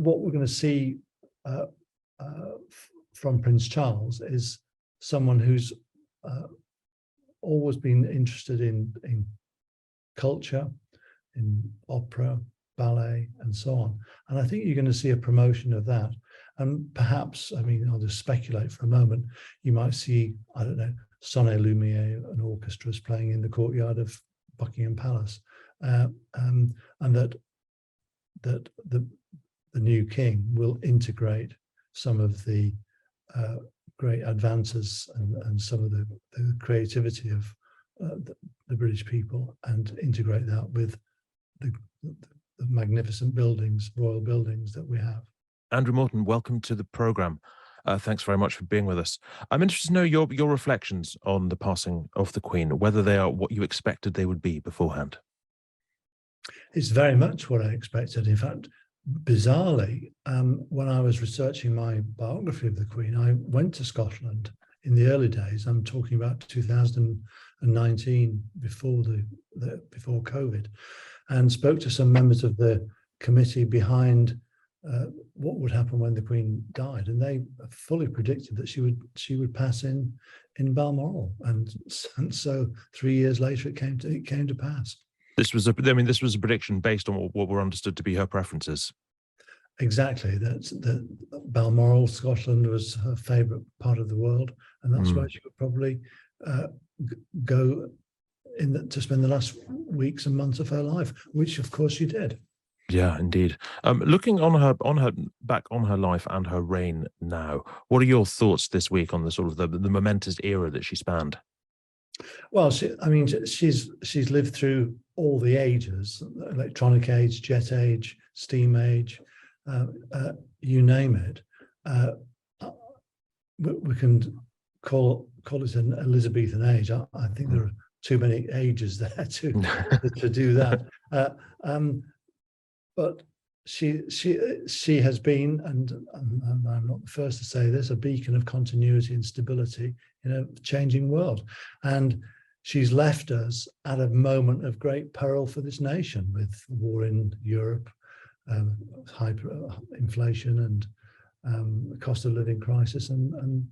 what we're going to see from Prince Charles is someone who's always been interested in culture, in opera, ballet, and so on. And I think you're going to see a promotion of that. And perhaps, I mean, I'll just speculate for a moment, you might see, I don't know, Sonnet Lumiere and orchestras playing in the courtyard of Buckingham Palace. And that the new king will integrate some of the great advances and some of the creativity of the British people, and integrate that with the magnificent buildings, royal buildings that we have. Andrew Morton, welcome to the programme. Thanks very much for being with us. I'm interested to know your reflections on the passing of the Queen, whether they are what you expected they would be beforehand. It's very much what I expected. In fact, bizarrely, when I was researching my biography of the Queen, I went to Scotland in the early days. I'm talking about 2019, before before COVID, and spoke to some members of the committee behind what would happen when the Queen died, and they fully predicted that she would pass in Balmoral, and so 3 years later it came to pass. This was a prediction based on what were understood to be her preferences. Exactly. That Balmoral, Scotland, was her favourite part of the world, and that's where she would probably go to spend the last weeks and months of her life, which of course she did. Yeah, indeed. Looking back on her life and her reign now, what are your thoughts this week on the sort of the momentous era that she spanned? Well, she's lived through all the ages: electronic age, jet age, steam age, you name it. We can call it an Elizabethan age. I think there are too many ages there to do that. But she has been, and I'm not the first to say this, a beacon of continuity and stability in a changing world. And she's left us at a moment of great peril for this nation, with war in Europe, hyperinflation, and cost of living crisis, and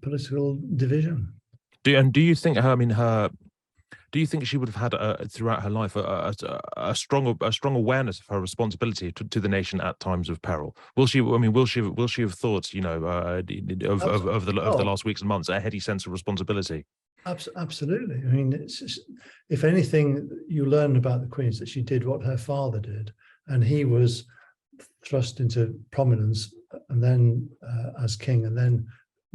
political division. Do you think do you think she would have had throughout her life a strong awareness of her responsibility to the nation at times of peril? Will she have thought, over the last weeks and months, a heady sense of responsibility? Absolutely. I mean, if anything you learn about the Queen is that she did what her father did, and he was thrust into prominence, and then as king, and then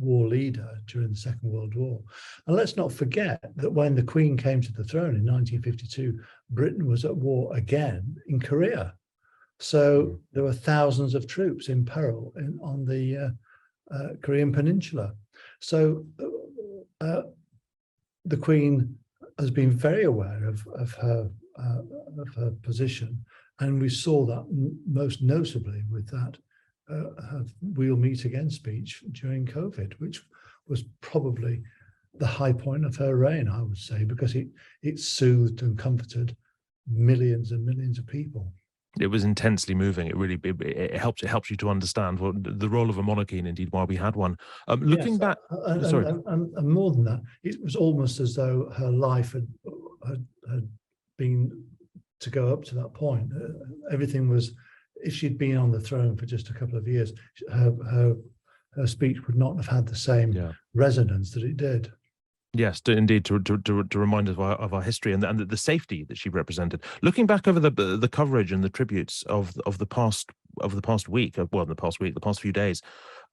war leader during the Second World War. And let's not forget that when the Queen came to the throne in 1952, Britain was at war again in Korea. So there were thousands of troops in peril on the Korean Peninsula. So the Queen has been very aware of her position, and we saw that most notably with that We'll Meet Again speech during COVID, which was probably the high point of her reign, I would say, because it soothed and comforted millions and millions of people. It was intensely moving. It helps you to understand what the role of a monarchy, and indeed why we had one. Looking back, and more than that, it was almost as though her life had been to go up to that point. Everything was. If she'd been on the throne for just a couple of years, her speech would not have had the same resonance that it did. Yes, indeed, to remind us of our history and the safety that she represented. Looking back over the coverage and the tributes of the past week, the past few days,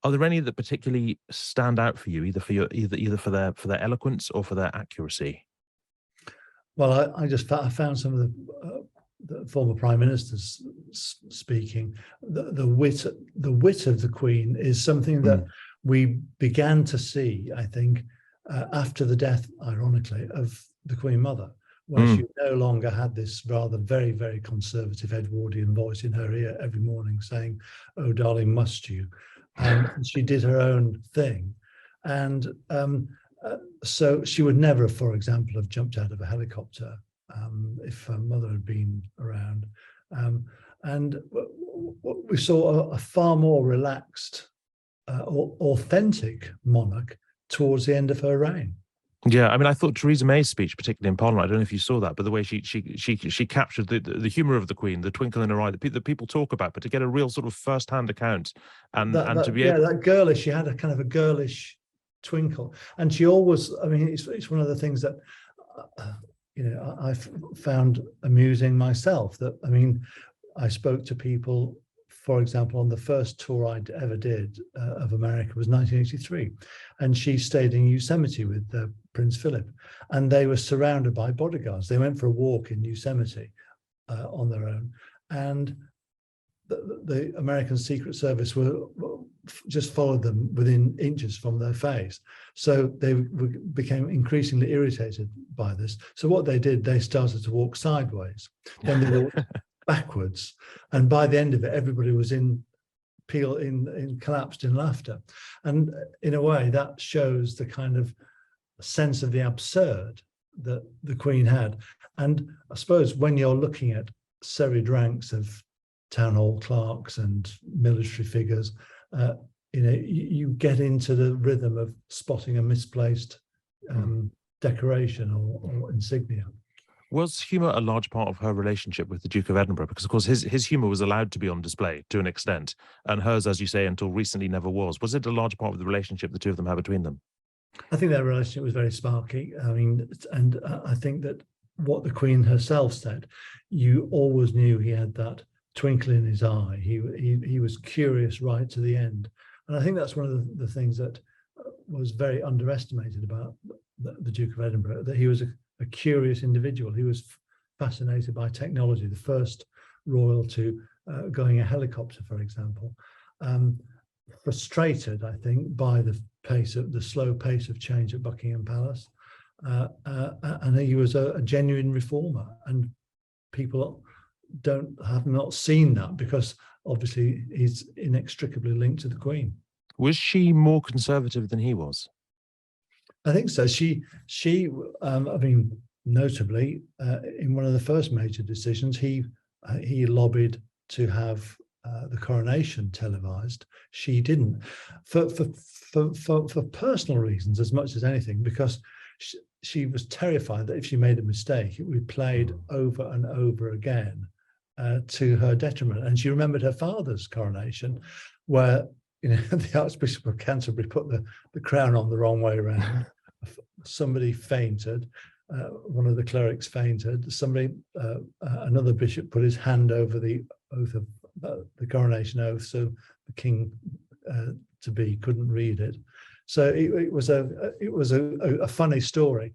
are there any that particularly stand out for you, either for their eloquence or for their accuracy? Well, I found some of the former prime ministers speaking. The wit of the Queen is something that we began to see, I think, after the death, ironically, of the Queen Mother, where she no longer had this rather very, very conservative Edwardian voice in her ear every morning saying, "Oh, darling, must you?" And she did her own thing. And so she would never, for example, have jumped out of a helicopter if her mother had been around. And we saw a far more relaxed, authentic monarch towards the end of her reign. Yeah, I mean, I thought Theresa May's speech, particularly in Parliament, I don't know if you saw that, but the way she captured the humour of the Queen, the twinkle in her eye that people talk about, but to get a real sort of first-hand account and to be able, that girlish, she had a kind of a girlish twinkle, and she always, I mean, it's one of the things that I found amusing myself. That, I mean, I spoke to people, for example, on the first tour I ever did of America was 1983, and she stayed in Yosemite with Prince Philip, and they were surrounded by bodyguards. They went for a walk in Yosemite on their own, and the American Secret Service just followed them within inches from their face. So they became increasingly irritated by this. So what they did, they started to walk sideways. Then they walked backwards, and by the end of it, everybody was collapsed in laughter. And in a way, that shows the kind of sense of the absurd that the Queen had. And I suppose when you're looking at serried ranks of town hall clerks and military figures, you get into the rhythm of spotting a misplaced decoration or insignia. Was humour a large part of her relationship with the Duke of Edinburgh? Because, of course, his humour was allowed to be on display to an extent, and hers, as you say, until recently never was. Was it a large part of the relationship the two of them had between them? I think their relationship was very sparky. I mean, and I think that what the Queen herself said, you always knew he had that twinkle in his eye. He was curious right to the end. And I think that's one of the things that was very underestimated about the Duke of Edinburgh, that he was a curious individual. He was fascinated by technology, the first royal to going a helicopter, for example. Frustrated, I think, by the slow pace of change at Buckingham Palace. And he was a genuine reformer, and people have not seen that because obviously he's inextricably linked to the Queen. Was she more conservative than he was? I think so. She I mean, notably, in one of the first major decisions, he lobbied to have the coronation televised. She didn't, for personal reasons as much as anything, because she was terrified that if she made a mistake, it would be played over and over again to her detriment. And she remembered her father's coronation, where the Archbishop of Canterbury put the crown on the wrong way around. Somebody fainted. One of the clerics fainted. Another bishop put his hand over the oath of the coronation oath, so the king to be couldn't read it. So it was a funny story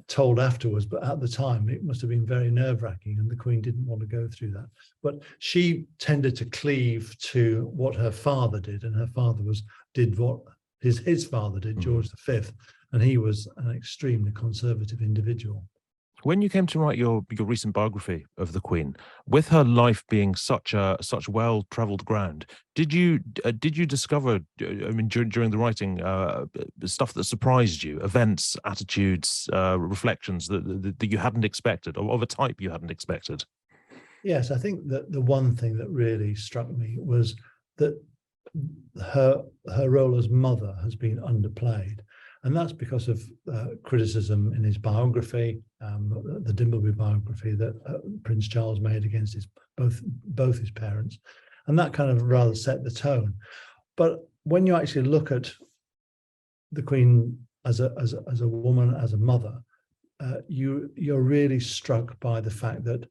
told afterwards, but at the time it must have been very nerve-wracking, and the Queen didn't want to go through that. But she tended to cleave to what her father did, and her father did what his father did, George V, and he was an extremely conservative individual. When you came to write your recent biography of the Queen, with her life being such well-travelled ground, did you discover, I mean, during the writing, stuff that surprised you, events, attitudes, reflections that you hadn't expected, or of a type you hadn't expected? Yes, I think that the one thing that really struck me was that her role as mother has been underplayed. And that's because of criticism in his biography, the Dimbleby biography that Prince Charles made against both his parents, and that kind of rather set the tone. But when you actually look at the Queen as a woman, as a mother, you're really struck by the fact that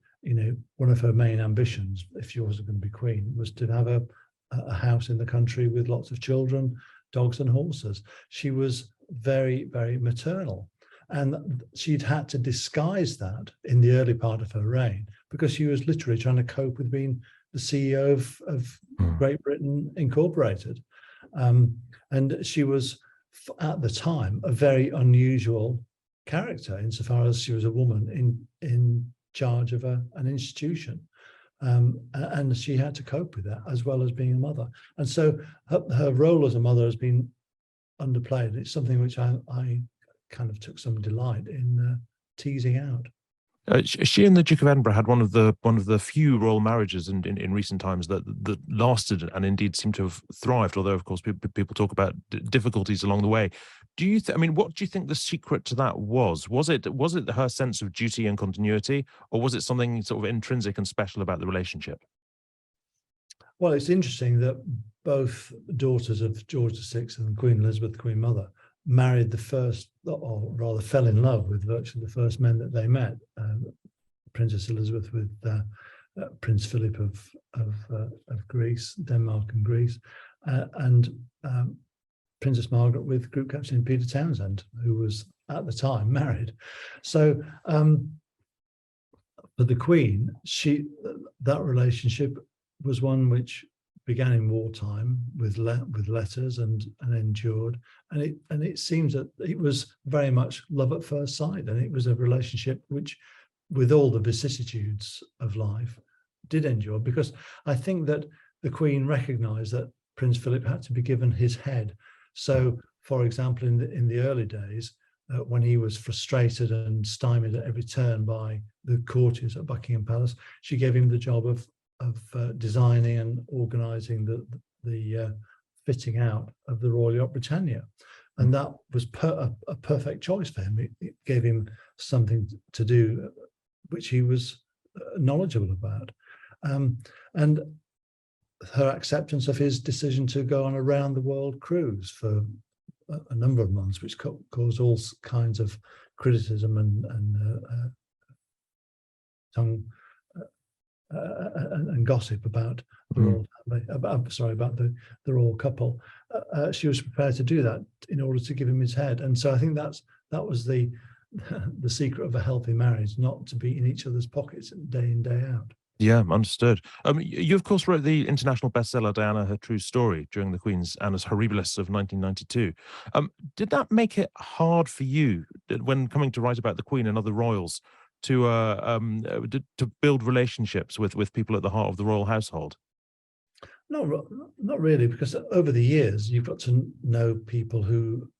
one of her main ambitions, if she wasn't going to be Queen, was to have a house in the country with lots of children, dogs and horses. She was very, very maternal, and she'd had to disguise that in the early part of her reign because she was literally trying to cope with being the CEO of Great Britain Incorporated, and she was at the time a very unusual character insofar as she was a woman in charge of an institution, and she had to cope with that as well as being a mother. And so her role as a mother has been underplayed. It's something which I kind of took some delight in teasing out. She and the Duke of Edinburgh had one of the few royal marriages in recent times that lasted and indeed seemed to have thrived. Although, of course, people talk about difficulties along the way. Do you? I mean, what do you think the secret to that was? Was it her sense of duty and continuity, or was it something sort of intrinsic and special about the relationship? Well, it's interesting that both daughters of George VI and Queen Elizabeth, the Queen Mother, married the first, or rather fell in love with virtually the first men that they met. Princess Elizabeth with Prince Philip of Greece, Denmark and Greece, and Princess Margaret with Group Captain Peter Townsend, who was at the time married. So for the Queen, that relationship was one which began in wartime with letters and endured, and it seems that it was very much love at first sight, and it was a relationship which, with all the vicissitudes of life, did endure, because I think that the Queen recognised that Prince Philip had to be given his head. So, for example, in the early days, when he was frustrated and stymied at every turn by the courtiers at Buckingham Palace, she gave him the job of designing and organising the fitting out of the Royal Yacht Britannia, and that was a perfect choice for him. It gave him something to do which he was knowledgeable about, and her acceptance of his decision to go on a round the world cruise for a number of months, which caused all kinds of criticism and gossip about the royal family, about the royal couple. She was prepared to do that in order to give him his head, and so I think that was the secret of a healthy marriage, not to be in each other's pockets day in, day out. Yeah, understood. You of course wrote the international bestseller Diana: Her True Story during the Queen's Annus Horribilis of 1992. Did that make it hard for you when coming to write about the Queen and other royals to build relationships with people at the heart of the royal household? No, not really, because over the years you've got to know people who,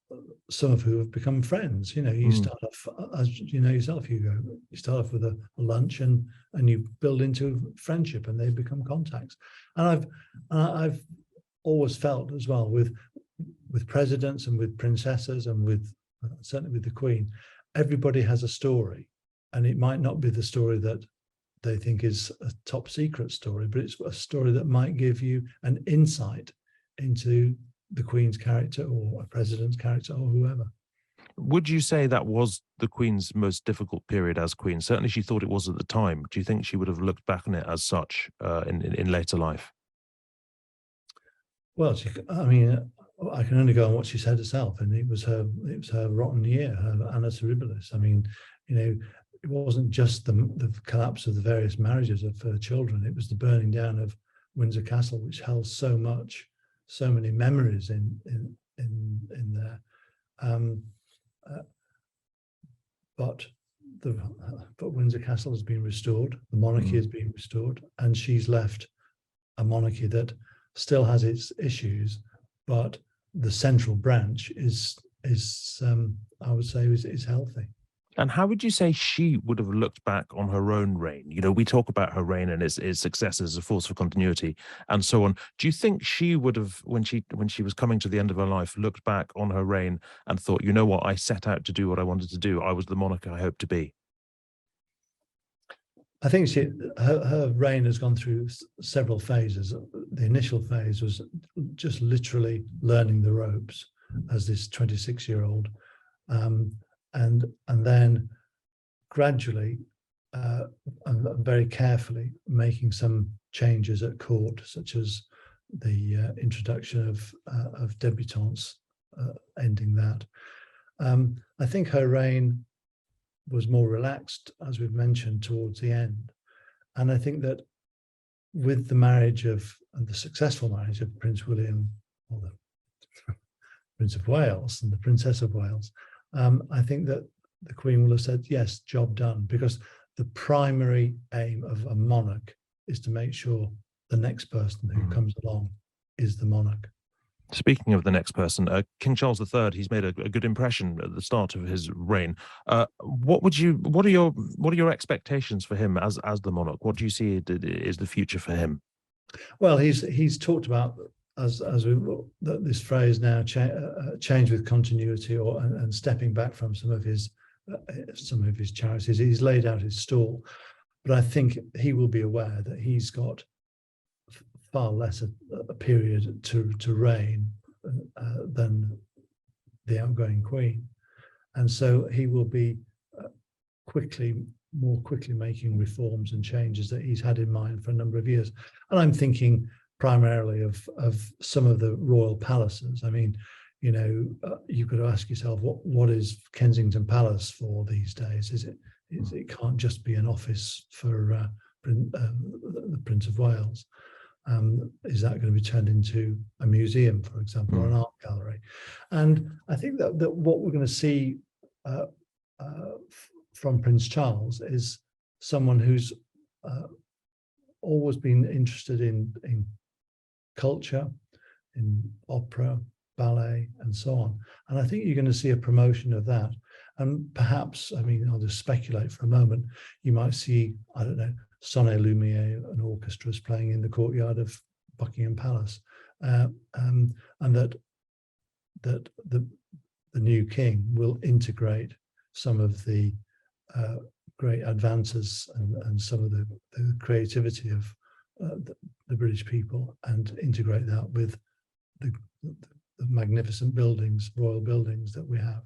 some of who have become friends. You start off, as you know yourself, Hugo, you start off with a lunch and you build into friendship, and they become contacts. And I've always felt as well with presidents and with princesses and with certainly with the Queen, everybody has a story, and it might not be the story that they think is a top secret story, but it's a story that might give you an insight into the Queen's character or a president's character or whoever. Would you say that was the Queen's most difficult period as Queen? Certainly she thought it was at the time. Do you think she would have looked back on it as such in later life? Well, I mean, I can only go on what she said herself, and it was her rotten year, her Annus Horribilis. I mean, it wasn't just the collapse of the various marriages of her children. It was the burning down of Windsor Castle, which held so many memories in there. But Windsor Castle has been restored. The monarchy has been restored, and she's left a monarchy that still has its issues, but the central branch is I would say is healthy. And how would you say she would have looked back on her own reign? We talk about her reign and its success as a force for continuity and so on. Do you think she would have, when she was coming to the end of her life, looked back on her reign and thought, you know what, I set out to do what I wanted to do. I was the monarch I hoped to be? I think her reign has gone through several phases. The initial phase was just literally learning the ropes as this 26-year-old. And then gradually and very carefully making some changes at court, such as the introduction of debutantes, ending that. I think her reign was more relaxed, as we've mentioned, towards the end. And I think that with the successful marriage of Prince William, or the Prince of Wales and the Princess of Wales, I think that the Queen will have said, yes, job done, because the primary aim of a monarch is to make sure the next person who comes along is the monarch. Speaking of the next person, King Charles III, he's made a good impression at the start of his reign. What are your expectations for him as the monarch? What do you see is the future for him? Well, he's talked about, as we this phrase now, change with continuity, and stepping back from some of his charities. He's laid out his stall, but I think he will be aware that he's got far less a period to reign than the outgoing Queen, and so he will be more quickly making reforms and changes that he's had in mind for a number of years. And I'm thinking primarily of some of the royal palaces. I mean, you've got to ask yourself, what is Kensington Palace for these days? It can't just be an office for the Prince of Wales. Is that going to be turned into a museum, for example, or an art gallery? And I think that what we're going to see from Prince Charles is someone who's always been interested in culture, in opera, ballet, and so on. And I think you're going to see a promotion of that. And perhaps, I mean, I'll just speculate for a moment, you might see, I don't know, Sonnet Lumiere and orchestras playing in the courtyard of Buckingham Palace, and that the new king will integrate some of the great advances and some of the creativity of the British people, and integrate that with the magnificent buildings, royal buildings that we have.